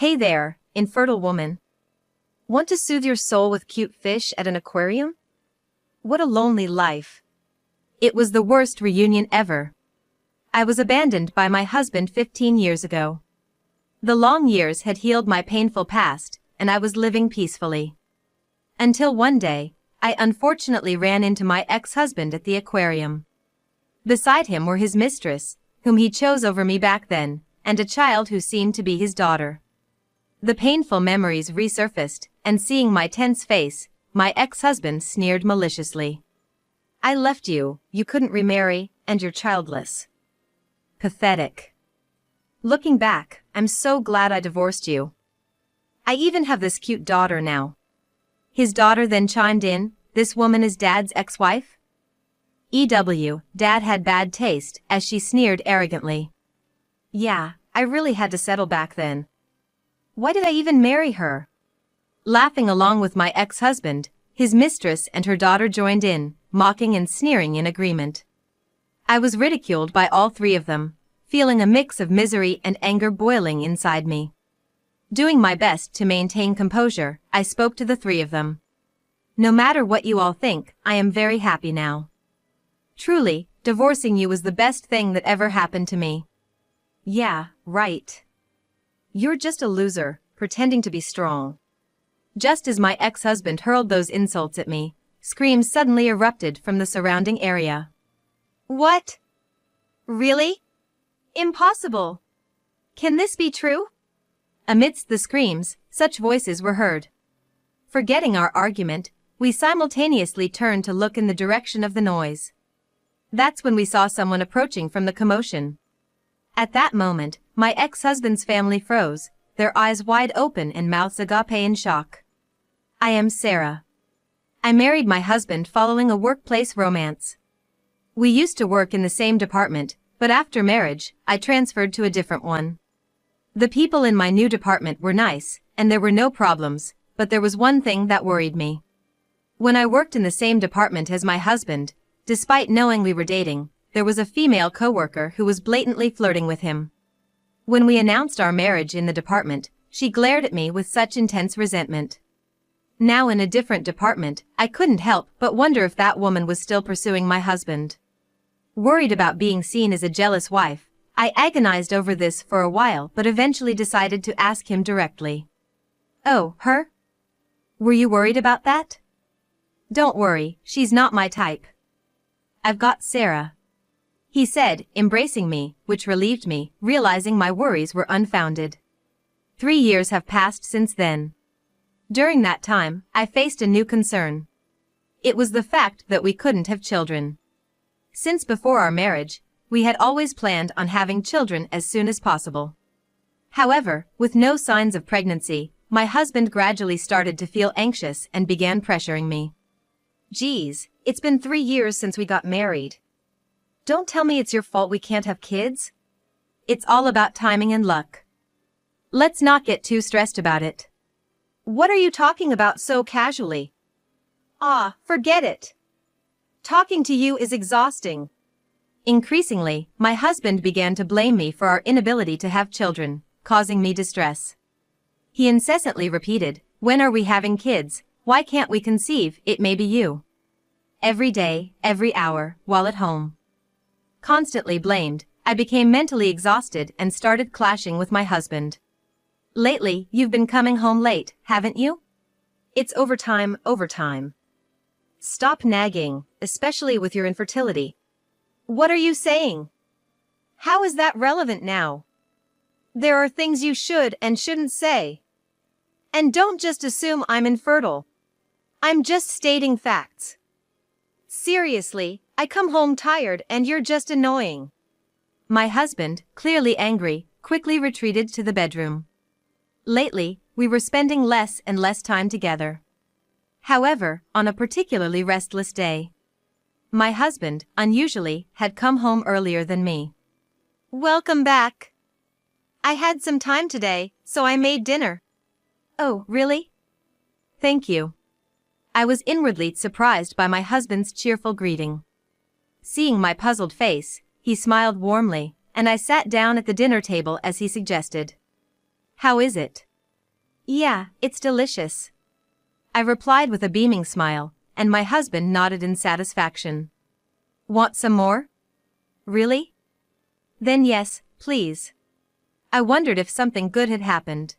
Hey there, infertile woman. Want to soothe your soul with cute fish at an aquarium? What a lonely life. It was the worst reunion ever. I was abandoned by my husband 15 years ago. The long years had healed my painful past, and I was living peacefully. Until one day, I unfortunately ran into my ex-husband at the aquarium. Beside him were his mistress, whom he chose over me back then, and a child who seemed to be his daughter. The painful memories resurfaced, and seeing my tense face, my ex-husband sneered maliciously. I left you, you couldn't remarry, and you're childless. Pathetic. Looking back, I'm so glad I divorced you. I even have this cute daughter now. His daughter then chimed in, this woman is Dad's ex-wife? Dad had bad taste, as she sneered arrogantly. Yeah, I really had to settle back then. Why did I even marry her? Laughing along with my ex-husband, his mistress and her daughter joined in, mocking and sneering in agreement. I was ridiculed by all three of them, feeling a mix of misery and anger boiling inside me. Doing my best to maintain composure, I spoke to the three of them. No matter what you all think, I am very happy now. Truly, divorcing you was the best thing that ever happened to me. Yeah, right. You're just a loser, pretending to be strong. Just as my ex-husband hurled those insults at me, screams suddenly erupted from the surrounding area. What? Really? Impossible! Can this be true? Amidst the screams, such voices were heard. Forgetting our argument, we simultaneously turned to look in the direction of the noise. That's when we saw someone approaching from the commotion. At that moment, my ex-husband's family froze, their eyes wide open and mouths agape in shock. I am Sarah. I married my husband following a workplace romance. We used to work in the same department, but after marriage, I transferred to a different one. The people in my new department were nice, and there were no problems, but there was one thing that worried me. When I worked in the same department as my husband, despite knowing we were dating, there was a female coworker who was blatantly flirting with him. When we announced our marriage in the department, she glared at me with such intense resentment. Now in a different department, I couldn't help but wonder if that woman was still pursuing my husband. Worried about being seen as a jealous wife, I agonized over this for a while but eventually decided to ask him directly. Oh, her? Were you worried about that? Don't worry, she's not my type. I've got Sarah. He said, embracing me, which relieved me, realizing my worries were unfounded. 3 years have passed since then. During that time, I faced a new concern. It was the fact that we couldn't have children. Since before our marriage, we had always planned on having children as soon as possible. However, with no signs of pregnancy, my husband gradually started to feel anxious and began pressuring me. Geez, it's been 3 years since we got married. Don't tell me it's your fault we can't have kids. It's all about timing and luck. Let's not get too stressed about it. What are you talking about so casually? Ah, forget it. Talking to you is exhausting. Increasingly, my husband began to blame me for our inability to have children, causing me distress. He incessantly repeated, when are we having kids? Why can't we conceive? It may be you. Every day, every hour, while at home. Constantly blamed, I became mentally exhausted and started clashing with my husband. Lately, you've been coming home late, haven't you? It's overtime. Stop nagging, especially with your infertility. What are you saying? How is that relevant now? There are things you should and shouldn't say. And don't just assume I'm infertile. I'm just stating facts. Seriously, I come home tired and you're just annoying. My husband, clearly angry, quickly retreated to the bedroom. Lately, we were spending less and less time together. However, on a particularly restless day, my husband, unusually, had come home earlier than me. Welcome back. I had some time today, so I made dinner. Oh, really? Thank you. I was inwardly surprised by my husband's cheerful greeting. Seeing my puzzled face, he smiled warmly, and I sat down at the dinner table as he suggested. How is it? Yeah, it's delicious. I replied with a beaming smile, and my husband nodded in satisfaction. Want some more? Really? Then yes, please. I wondered if something good had happened.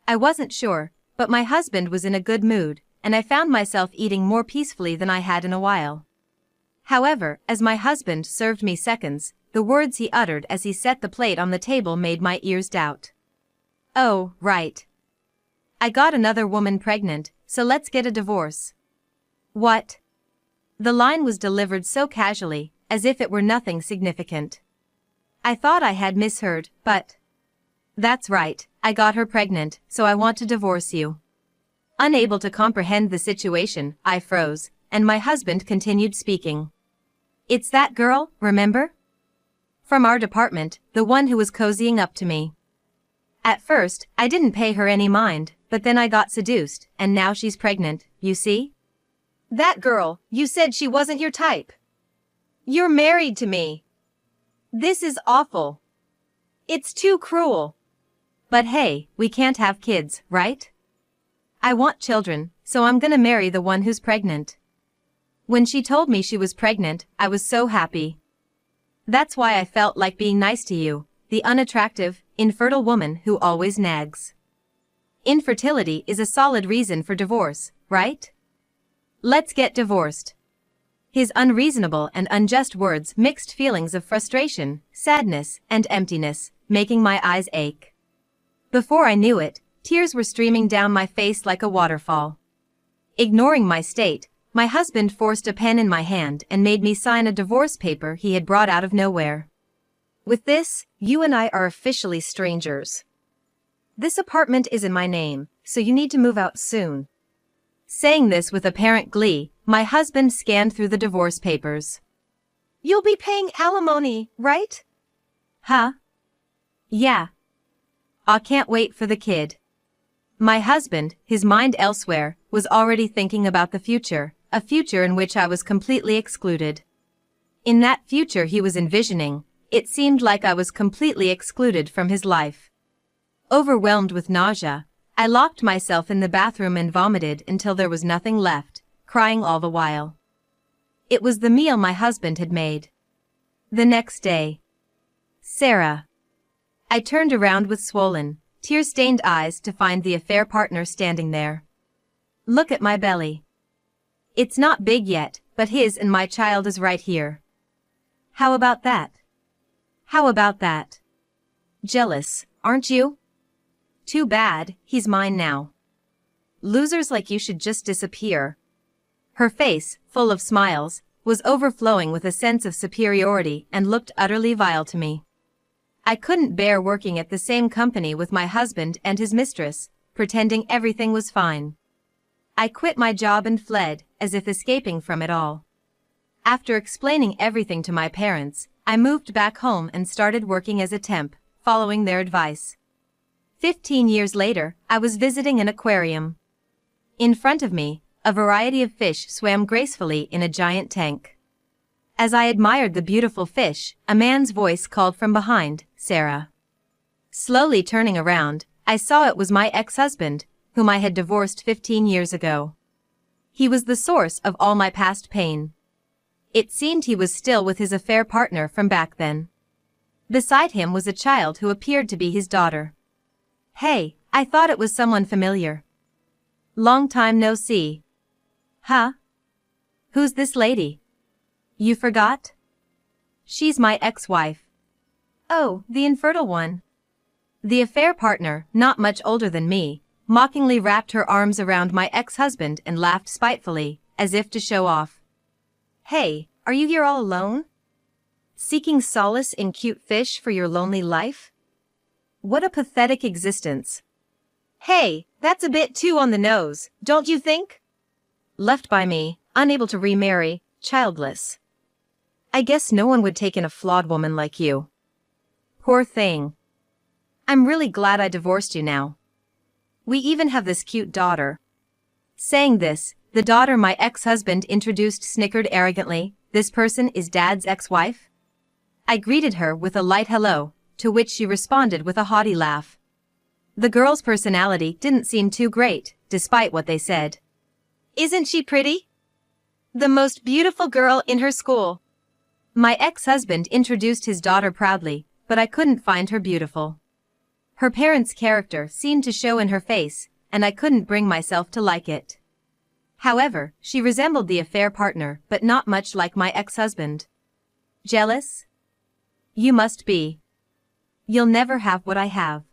I wasn't sure, but my husband was in a good mood, and I found myself eating more peacefully than I had in a while. However, as my husband served me seconds, the words he uttered as he set the plate on the table made my ears doubt. Oh, right. I got another woman pregnant, so let's get a divorce. What? The line was delivered so casually, as if it were nothing significant. I thought I had misheard, but... That's right, I got her pregnant, so I want to divorce you. Unable to comprehend the situation, I froze, and my husband continued speaking. It's that girl, remember? From our department, the one who was cozying up to me. At first, I didn't pay her any mind, but then I got seduced, and now she's pregnant, you see? That girl, you said she wasn't your type. You're married to me. This is awful. It's too cruel. But hey, we can't have kids, right? I want children, so I'm gonna marry the one who's pregnant. When she told me she was pregnant, I was so happy. That's why I felt like being nice to you, the unattractive, infertile woman who always nags. Infertility is a solid reason for divorce, right? Let's get divorced. His unreasonable and unjust words mixed feelings of frustration, sadness, and emptiness, making my eyes ache. Before I knew it, tears were streaming down my face like a waterfall. Ignoring my state, my husband forced a pen in my hand and made me sign a divorce paper he had brought out of nowhere. With this, you and I are officially strangers. This apartment is in my name, so you need to move out soon. Saying this with apparent glee, my husband scanned through the divorce papers. You'll be paying alimony, right? Huh? Yeah. I can't wait for the kid. My husband, his mind elsewhere, was already thinking about the future, a future in which I was completely excluded. In that future he was envisioning, it seemed like I was completely excluded from his life. Overwhelmed with nausea, I locked myself in the bathroom and vomited until there was nothing left, crying all the while. It was the meal my husband had made. The next day. Sarah. I turned around with swollen, tear-stained eyes to find the affair partner standing there. Look at my belly. It's not big yet, but his and my child is right here. How about that? How about that? Jealous, aren't you? Too bad, he's mine now. Losers like you should just disappear. Her face, full of smiles, was overflowing with a sense of superiority and looked utterly vile to me. I couldn't bear working at the same company with my husband and his mistress, pretending everything was fine. I quit my job and fled, as if escaping from it all. After explaining everything to my parents, I moved back home and started working as a temp, following their advice. 15 years later, I was visiting an aquarium. In front of me, a variety of fish swam gracefully in a giant tank. As I admired the beautiful fish, a man's voice called from behind, "Sarah." Slowly turning around, I saw it was my ex-husband, whom I had divorced 15 years ago. He was the source of all my past pain. It seemed he was still with his affair partner from back then. Beside him was a child who appeared to be his daughter. Hey, I thought it was someone familiar. Long time no see. Huh? Who's this lady? You forgot? She's my ex-wife. Oh, the infertile one. The affair partner, not much older than me, mockingly wrapped her arms around my ex-husband and laughed spitefully, as if to show off. Hey, are you here all alone? Seeking solace in cute fish for your lonely life? What a pathetic existence. Hey, that's a bit too on the nose, don't you think? Left by me, unable to remarry, childless. I guess no one would take in a flawed woman like you. Poor thing. I'm really glad I divorced you now. We even have this cute daughter. Saying this, the daughter my ex-husband introduced snickered arrogantly, "This person is Dad's ex-wife?" I greeted her with a light hello, to which she responded with a haughty laugh. The girl's personality didn't seem too great, despite what they said. Isn't she pretty? The most beautiful girl in her school. My ex-husband introduced his daughter proudly, but I couldn't find her beautiful. Her parents' character seemed to show in her face, and I couldn't bring myself to like it. However, she resembled the affair partner, but not much like my ex-husband. Jealous? You must be. You'll never have what I have.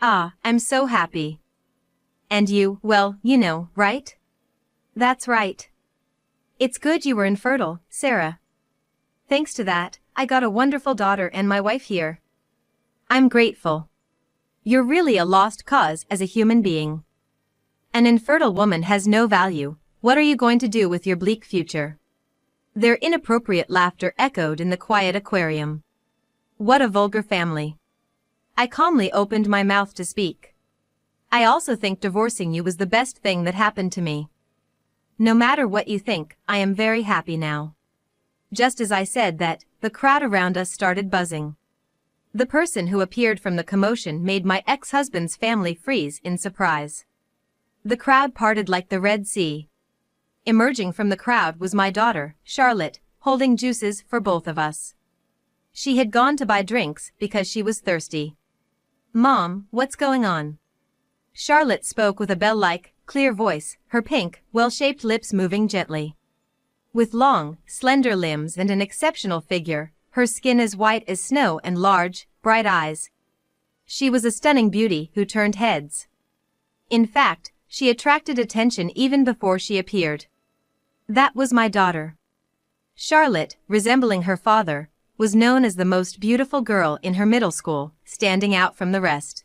Ah, I'm so happy. And you, well, you know, right? That's right. It's good you were infertile, Sarah. Thanks to that, I got a wonderful daughter and my wife here. I'm grateful. You're really a lost cause as a human being. An infertile woman has no value. What are you going to do with your bleak future? Their inappropriate laughter echoed in the quiet aquarium. What a vulgar family. I calmly opened my mouth to speak. I also think divorcing you was the best thing that happened to me. No matter what you think, I am very happy now. Just as I said that, the crowd around us started buzzing. The person who appeared from the commotion made my ex-husband's family freeze in surprise. The crowd parted like the Red Sea. Emerging from the crowd was my daughter, Charlotte, holding juices for both of us. She had gone to buy drinks because she was thirsty. Mom, what's going on? Charlotte spoke with a bell-like, clear voice, her pink, well-shaped lips moving gently. With long, slender limbs and an exceptional figure, her skin as white as snow and large, bright eyes. She was a stunning beauty who turned heads. In fact, she attracted attention even before she appeared. That was my daughter. Charlotte, resembling her father, was known as the most beautiful girl in her middle school, standing out from the rest.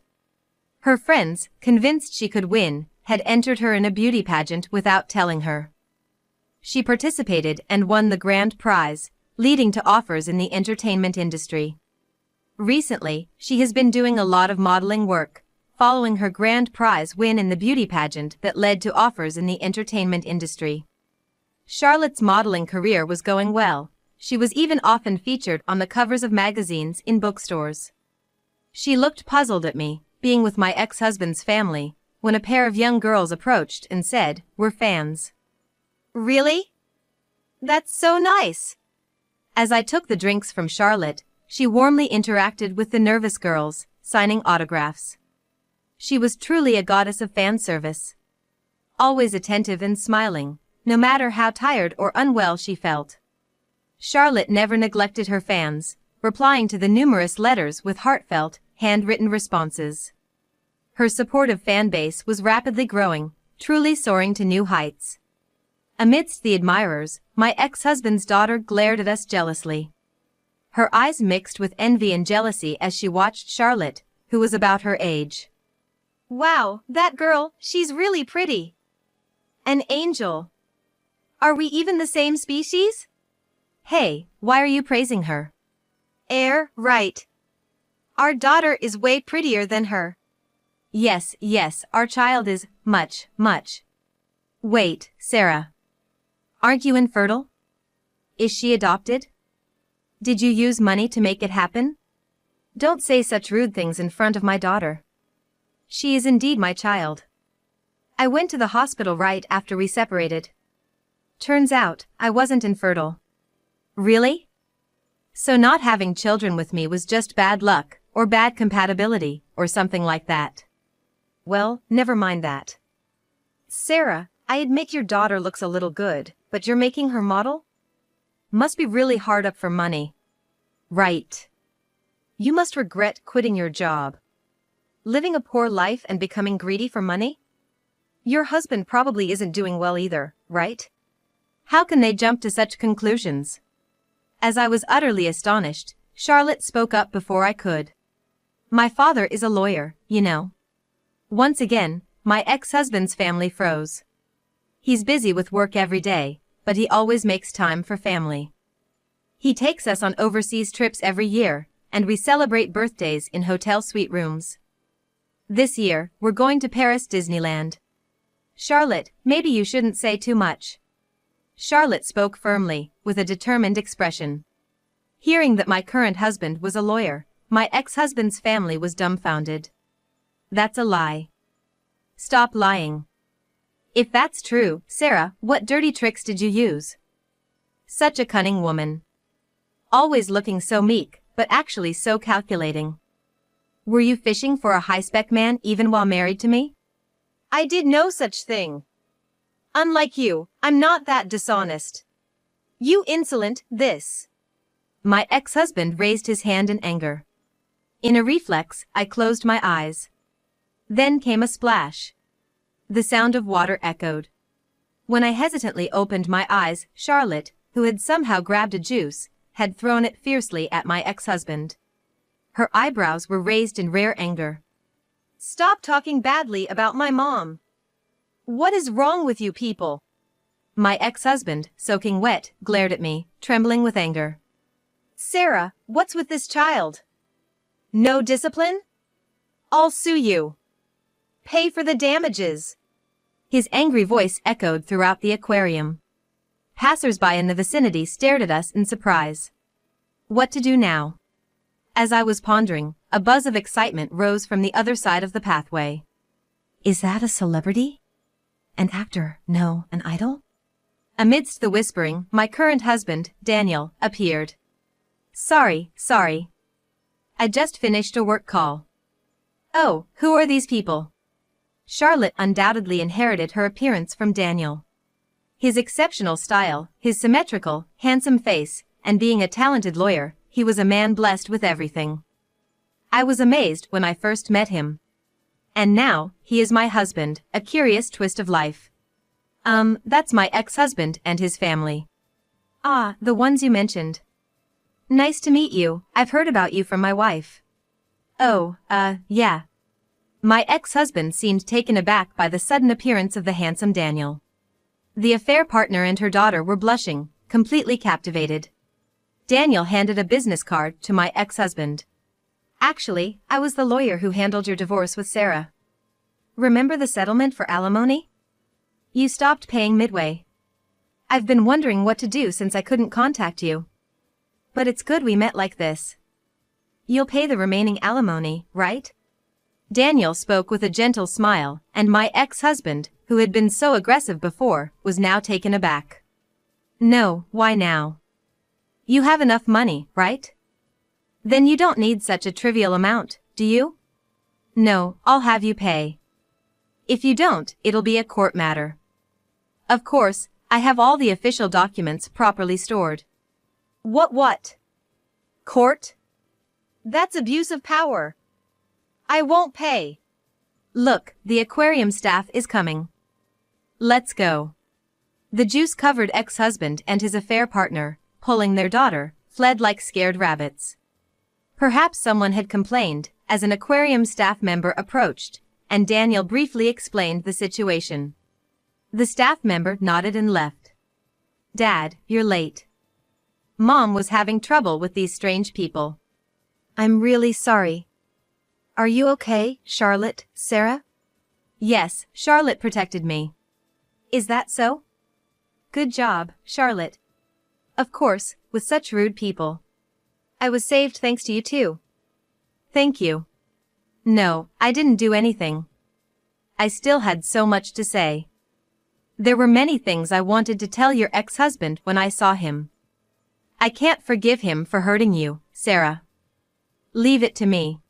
Her friends, convinced she could win, had entered her in a beauty pageant without telling her. She participated and won the grand prize, leading to offers in the entertainment industry. Recently, she has been doing a lot of modeling work, following her grand prize win in the beauty pageant that led to offers in the entertainment industry. Charlotte's modeling career was going well. She was even often featured on the covers of magazines in bookstores. She looked puzzled at me, being with my ex-husband's family, when a pair of young girls approached and said, "We're fans." Really? That's so nice. As I took the drinks from Charlotte, she warmly interacted with the nervous girls, signing autographs. She was truly a goddess of fan service. Always attentive and smiling, no matter how tired or unwell she felt. Charlotte never neglected her fans, replying to the numerous letters with heartfelt, handwritten responses. Her supportive fan base was rapidly growing, truly soaring to new heights. Amidst the admirers, my ex-husband's daughter glared at us jealously. Her eyes mixed with envy and jealousy as she watched Charlotte, who was about her age. Wow, that girl, she's really pretty. An angel. Are we even the same species? Hey, why are you praising her? Right. Our daughter is way prettier than her. Yes, our child is much. Wait, Sarah. Aren't you infertile? Is she adopted? Did you use money to make it happen? Don't say such rude things in front of my daughter. She is indeed my child. I went to the hospital right after we separated. Turns out, I wasn't infertile. Really? So not having children with me was just bad luck, or bad compatibility, or something like that. Well, never mind that. Sarah, I admit your daughter looks a little good, but you're making her model? Must be really hard up for money. Right. You must regret quitting your job. Living a poor life and becoming greedy for money? Your husband probably isn't doing well either, right? How can they jump to such conclusions? As I was utterly astonished, Charlotte spoke up before I could. My father is a lawyer, you know. Once again, my ex-husband's family froze. He's busy with work every day, but he always makes time for family. He takes us on overseas trips every year, and we celebrate birthdays in hotel suite rooms. This year, we're going to Paris Disneyland. Charlotte, maybe you shouldn't say too much. Charlotte spoke firmly, with a determined expression. Hearing that my current husband was a lawyer, my ex-husband's family was dumbfounded. That's a lie. Stop lying. If that's true, Sarah, what dirty tricks did you use? Such a cunning woman. Always looking so meek, but actually so calculating. Were you fishing for a high-spec man even while married to me? I did no such thing. Unlike you, I'm not that dishonest. You insolent, this. My ex-husband raised his hand in anger. In a reflex, I closed my eyes. Then came a splash. The sound of water echoed. When I hesitantly opened my eyes, Charlotte, who had somehow grabbed a juice, had thrown it fiercely at my ex-husband. Her eyebrows were raised in rare anger. Stop talking badly about my mom. What is wrong with you people? My ex-husband, soaking wet, glared at me, trembling with anger. Sarah, what's with this child? No discipline? I'll sue you. Pay for the damages. His angry voice echoed throughout the aquarium. Passers-by in the vicinity stared at us in surprise. What to do now? As I was pondering, a buzz of excitement rose from the other side of the pathway. Is that a celebrity? An actor? No, an idol? Amidst the whispering, my current husband, Daniel, appeared. Sorry. I just finished a work call. Oh, who are these people? Charlotte undoubtedly inherited her appearance from Daniel. His exceptional style, his symmetrical, handsome face, and being a talented lawyer, he was a man blessed with everything. I was amazed when I first met him. And now, he is my husband, a curious twist of life. That's my ex-husband and his family. Ah, the ones you mentioned. Nice to meet you, I've heard about you from my wife. Oh, yeah. My ex-husband seemed taken aback by the sudden appearance of the handsome Daniel. The affair partner and her daughter were blushing, completely captivated. Daniel handed a business card to my ex-husband. Actually, I was the lawyer who handled your divorce with Sarah. Remember the settlement for alimony? You stopped paying midway. I've been wondering what to do since I couldn't contact you. But it's good we met like this. You'll pay the remaining alimony, right? Daniel spoke with a gentle smile, and my ex-husband, who had been so aggressive before, was now taken aback. No, why now? You have enough money, right? Then you don't need such a trivial amount, do you? No, I'll have you pay. If you don't, it'll be a court matter. Of course, I have all the official documents properly stored. What? Court? That's abuse of power. I won't pay. Look, the aquarium staff is coming. Let's go. The juice-covered ex-husband and his affair partner, pulling their daughter, fled like scared rabbits. Perhaps someone had complained, as an aquarium staff member approached, and Daniel briefly explained the situation. The staff member nodded and left. Dad, you're late. Mom was having trouble with these strange people. I'm really sorry. Are you okay, Charlotte, Sarah? Yes, Charlotte protected me. Is that so? Good job, Charlotte. Of course, with such rude people. I was saved thanks to you too. Thank you. No, I didn't do anything. I still had so much to say. There were many things I wanted to tell your ex-husband when I saw him. I can't forgive him for hurting you, Sarah. Leave it to me.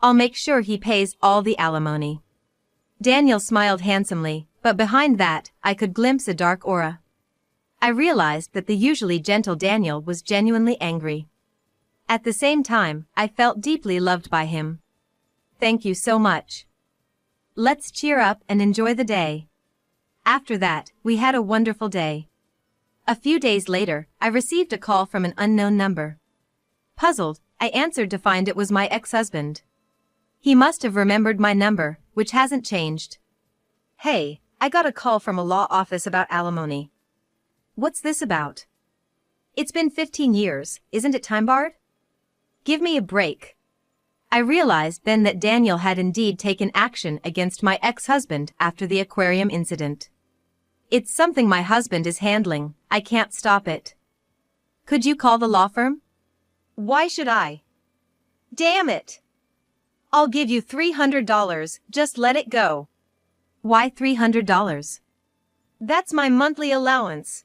I'll make sure he pays all the alimony. Daniel smiled handsomely, but behind that, I could glimpse a dark aura. I realized that the usually gentle Daniel was genuinely angry. At the same time, I felt deeply loved by him. Thank you so much. Let's cheer up and enjoy the day. After that, we had a wonderful day. A few days later, I received a call from an unknown number. Puzzled, I answered to find it was my ex-husband. He must have remembered my number, which hasn't changed. Hey, I got a call from a law office about alimony. What's this about? It's been 15 years, isn't it time-barred? Give me a break. I realized then that Daniel had indeed taken action against my ex-husband after the aquarium incident. It's something my husband is handling, I can't stop it. Could you call the law firm? Why should I? Damn it! I'll give you $300, just let it go. Why $300? That's my monthly allowance.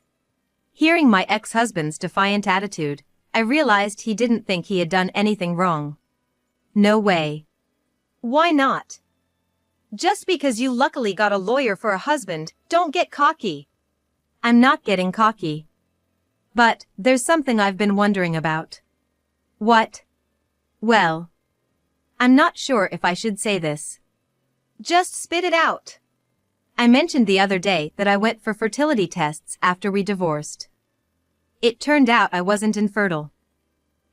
Hearing my ex-husband's defiant attitude, I realized he didn't think he had done anything wrong. No way. Why not? Just because you luckily got a lawyer for a husband, don't get cocky. I'm not getting cocky. But, there's something I've been wondering about. What? Well, I'm not sure if I should say this. Just spit it out. I mentioned the other day that I went for fertility tests after we divorced. It turned out I wasn't infertile.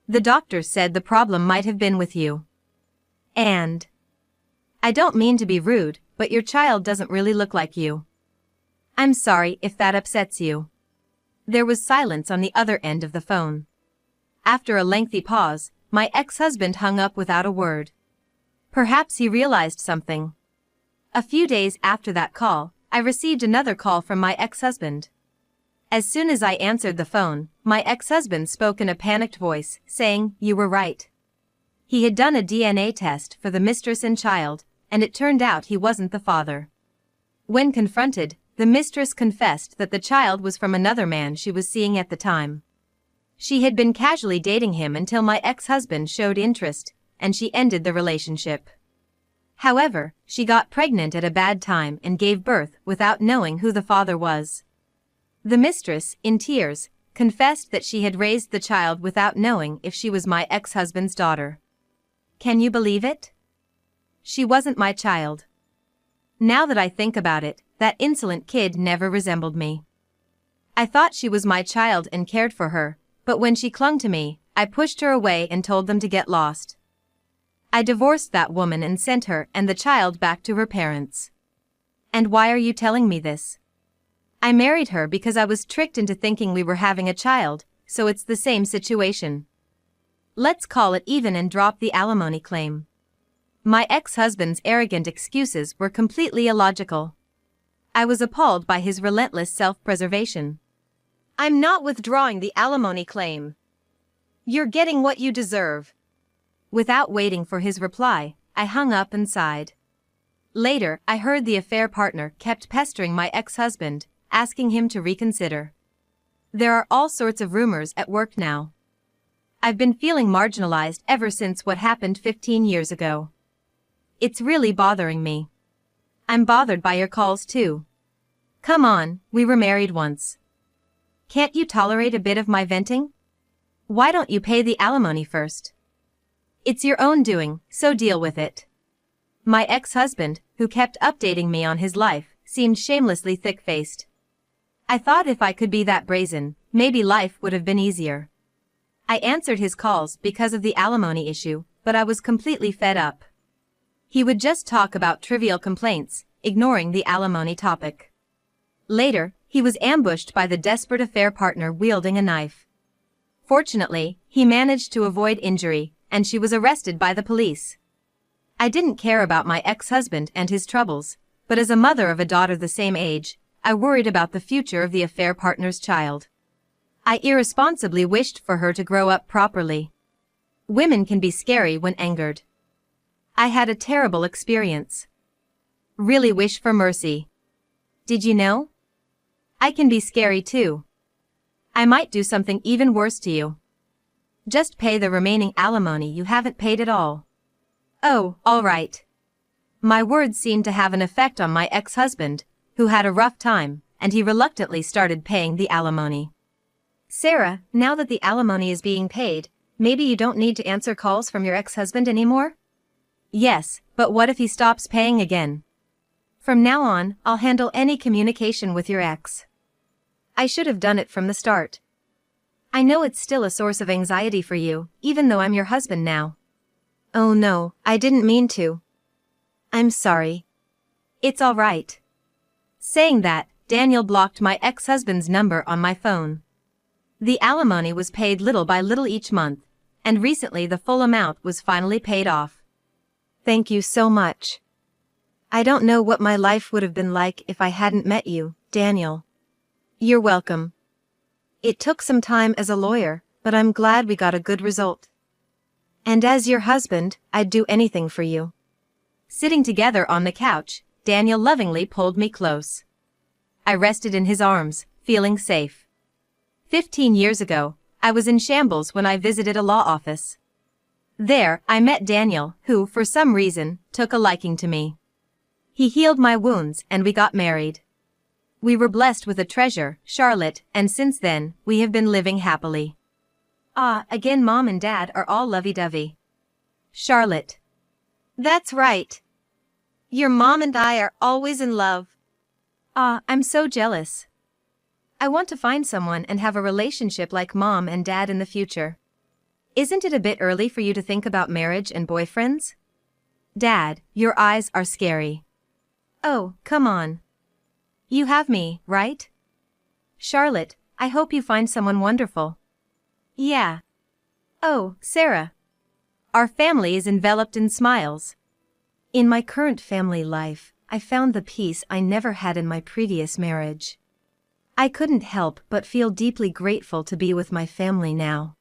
The doctor said the problem might have been with you. And I don't mean to be rude, but your child doesn't really look like you. I'm sorry if that upsets you. There was silence on the other end of the phone. After a lengthy pause, my ex-husband hung up without a word. Perhaps he realized something. A few days after that call, I received another call from my ex-husband. As soon as I answered the phone, my ex-husband spoke in a panicked voice, saying, "You were right." He had done a DNA test for the mistress and child, and it turned out he wasn't the father. When confronted, the mistress confessed that the child was from another man she was seeing at the time. She had been casually dating him until my ex-husband showed interest, and she ended the relationship. However, she got pregnant at a bad time and gave birth without knowing who the father was. The mistress, in tears, confessed that she had raised the child without knowing if she was my ex-husband's daughter. Can you believe it? She wasn't my child. Now that I think about it, that insolent kid never resembled me. I thought she was my child and cared for her, but when she clung to me, I pushed her away and told them to get lost. I divorced that woman and sent her and the child back to her parents. And why are you telling me this? I married her because I was tricked into thinking we were having a child, so it's the same situation. Let's call it even and drop the alimony claim. My ex-husband's arrogant excuses were completely illogical. I was appalled by his relentless self-preservation. I'm not withdrawing the alimony claim. You're getting what you deserve. Without waiting for his reply, I hung up and sighed. Later, I heard the affair partner kept pestering my ex-husband, asking him to reconsider. There are all sorts of rumors at work now. I've been feeling marginalized ever since what happened 15 years ago. It's really bothering me. I'm bothered by your calls too. Come on, we were married once. Can't you tolerate a bit of my venting? Why don't you pay the alimony first? It's your own doing, so deal with it. My ex-husband, who kept updating me on his life, seemed shamelessly thick-faced. I thought if I could be that brazen, maybe life would have been easier. I answered his calls because of the alimony issue, but I was completely fed up. He would just talk about trivial complaints, ignoring the alimony topic. Later, he was ambushed by the desperate affair partner wielding a knife. Fortunately, he managed to avoid injury, and she was arrested by the police. I didn't care about my ex-husband and his troubles, but as a mother of a daughter the same age, I worried about the future of the affair partner's child. I irresponsibly wished for her to grow up properly. Women can be scary when angered. I had a terrible experience. Really wish for mercy. Did you know? I can be scary too. I might do something even worse to you. Just pay the remaining alimony you haven't paid at all. Oh, all right. My words seemed to have an effect on my ex-husband, who had a rough time, and he reluctantly started paying the alimony. Sarah, now that the alimony is being paid, maybe you don't need to answer calls from your ex-husband anymore? Yes, but what if he stops paying again? From now on, I'll handle any communication with your ex. I should have done it from the start. I know it's still a source of anxiety for you, even though I'm your husband now. Oh no, I didn't mean to. I'm sorry. It's all right. Saying that, Daniel blocked my ex-husband's number on my phone. The alimony was paid little by little each month, and recently the full amount was finally paid off. Thank you so much. I don't know what my life would have been like if I hadn't met you, Daniel. You're welcome. It took some time as a lawyer, but I'm glad we got a good result. And as your husband, I'd do anything for you. Sitting together on the couch, Daniel lovingly pulled me close. I rested in his arms, feeling safe. 15 years ago, I was in shambles when I visited a law office. There, I met Daniel, who, for some reason, took a liking to me. He healed my wounds and we got married. We were blessed with a treasure, Charlotte, and since then, we have been living happily. Again Mom and Dad are all lovey-dovey. Charlotte. That's right. Your mom and I are always in love. I'm so jealous. I want to find someone and have a relationship like Mom and Dad in the future. Isn't it a bit early for you to think about marriage and boyfriends? Dad, your eyes are scary. Oh, come on. You have me, right? Charlotte, I hope you find someone wonderful. Yeah. Oh, Sarah. Our family is enveloped in smiles. In my current family life, I found the peace I never had in my previous marriage. I couldn't help but feel deeply grateful to be with my family now.